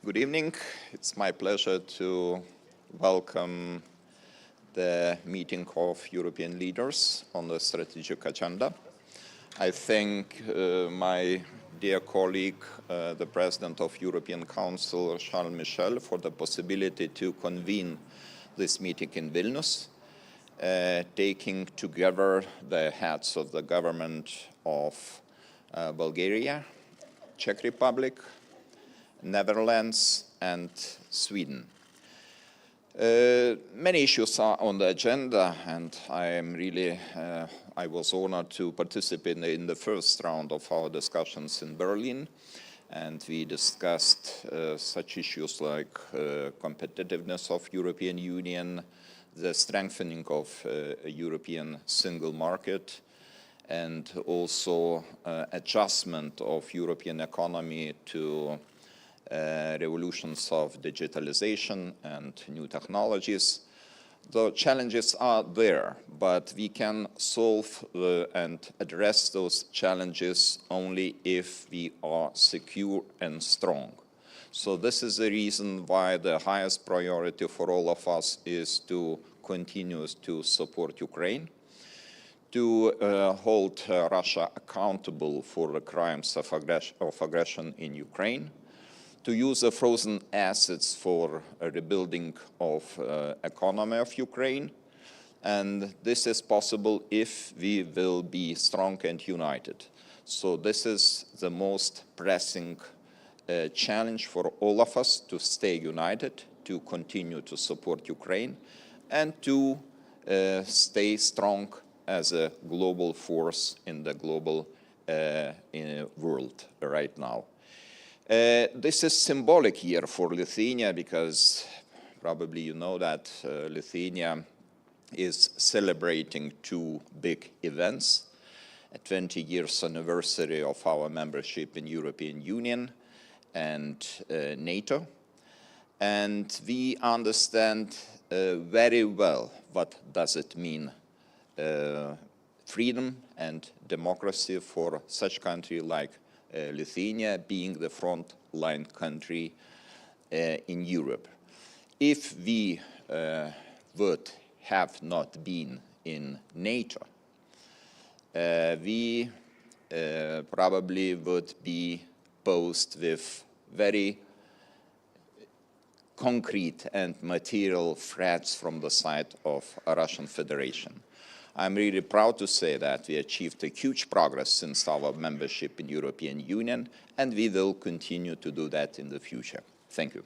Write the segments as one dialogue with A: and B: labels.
A: Good evening. It's my pleasure to welcome the meeting of European leaders on the strategic agenda. I thank my dear colleague, the President of European Council, Charles'io Michelio, for the possibility to convene this meeting in Vilnius, taking together the heads of the government of Bulgaria, Czech Republic, Netherlands, and Sweden. Many issues are on the agenda, and I was honored to participate in the first round of our discussions in Berlin, and we discussed such issues like competitiveness of European Union, the strengthening of a European single market, and also adjustment of European economy to revolutions of digitalization and new technologies. The challenges are there, but we can solve and address those challenges only if we are secure and strong. So this is the reason why the highest priority for all of us is to continue to support Ukraine, to hold Russia accountable for the crimes of aggression in Ukraine, to use the frozen assets for a rebuilding of economy of Ukraine. And this is possible if we will be strong and united. So this is the most pressing challenge for all of us, to stay united, to continue to support Ukraine, and to stay strong as a global force in the global world right now. This is symbolic year for Lithuania because probably you know that Lithuania is celebrating two big events: a 20 years anniversary of our membership in European Union and NATO. And we understand very well what does it mean freedom and democracy for such country like Lithuania, being the front-line country in Europe. If we would have not been in NATO, we probably would be posed with very concrete and material threats from the side of Russian Federation. I'm really proud to say that we achieved a huge progress since our membership in European Union, and we will continue to do that in the future. Thank you.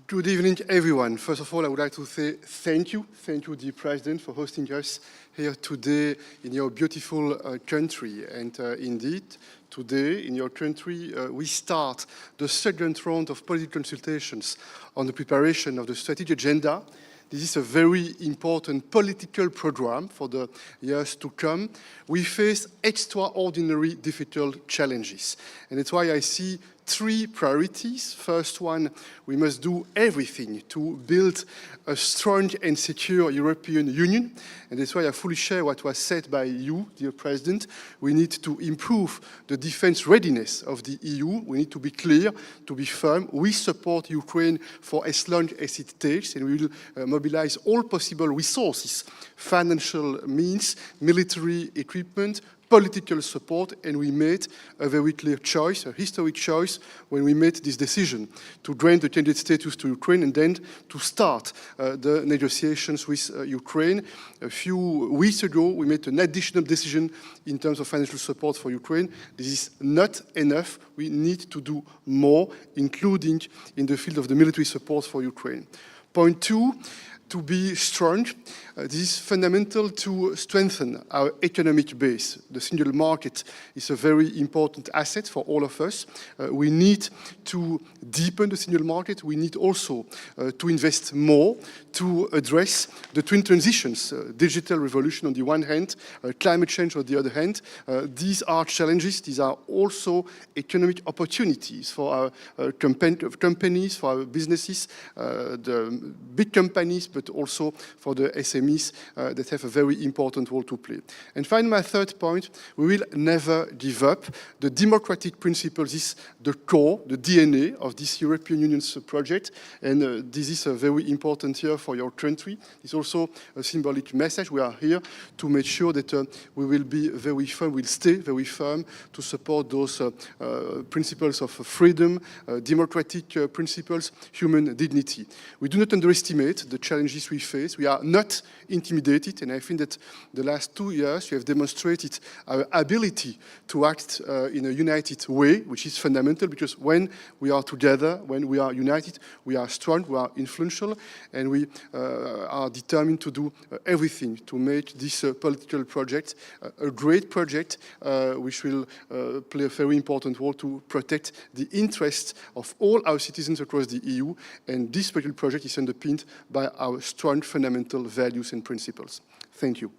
B: Good evening, everyone. First of all, I would like to say thank you. Thank you, dear President, for hosting us here today in your beautiful country. And indeed, today in your country, we start the second round of political consultations on the preparation of the strategic agenda. This is a very important political program for the years to come. We face extraordinary difficult challenges. And that's why I see three priorities. First one, we must do everything to build a strong and secure European Union. And that's why I fully share what was said by you, dear President. We need to improve the defense readiness of the EU. We need to be clear, to be firm. We support Ukraine for as long as it takes, and we will mobilize all possible resources, financial means, military equipment, political support, and we made a very clear choice, a historic choice, when we made this decision to grant the candidate status to Ukraine and then to start the negotiations with Ukraine. A few weeks ago, we made an additional decision in terms of financial support for Ukraine. This is not enough. We need to do more, including in the field of the military support for Ukraine. Point two, to be strong. This is fundamental to strengthen our economic base. The single market is a very important asset for all of us. We need to deepen the single market. We need also to invest more to address the twin transitions, digital revolution on the one hand, climate change on the other hand. These are challenges. These are also economic opportunities for our companies, for our businesses, the big companies, but but also for the SMEs that have a very important role to play. And finally, my third point, we will never give up. The democratic principles is the core, the DNA of this European Union's project, and this is a very important year for your country. It's also a symbolic message. We are here to make sure that we will be very firm, we'll stay very firm to support those principles of freedom, democratic principles, human dignity. We do not underestimate the challenges we face. We are not intimidated, and I think that the last 2 years you have demonstrated our ability to act in a united way, which is fundamental, because when we are together, when we are united, we are strong, we are influential, and we are determined to do everything to make this political project a great project, which will play a very important role to protect the interests of all our citizens across the EU, and this political project is underpinned by our strong fundamental values and principles. Thank you.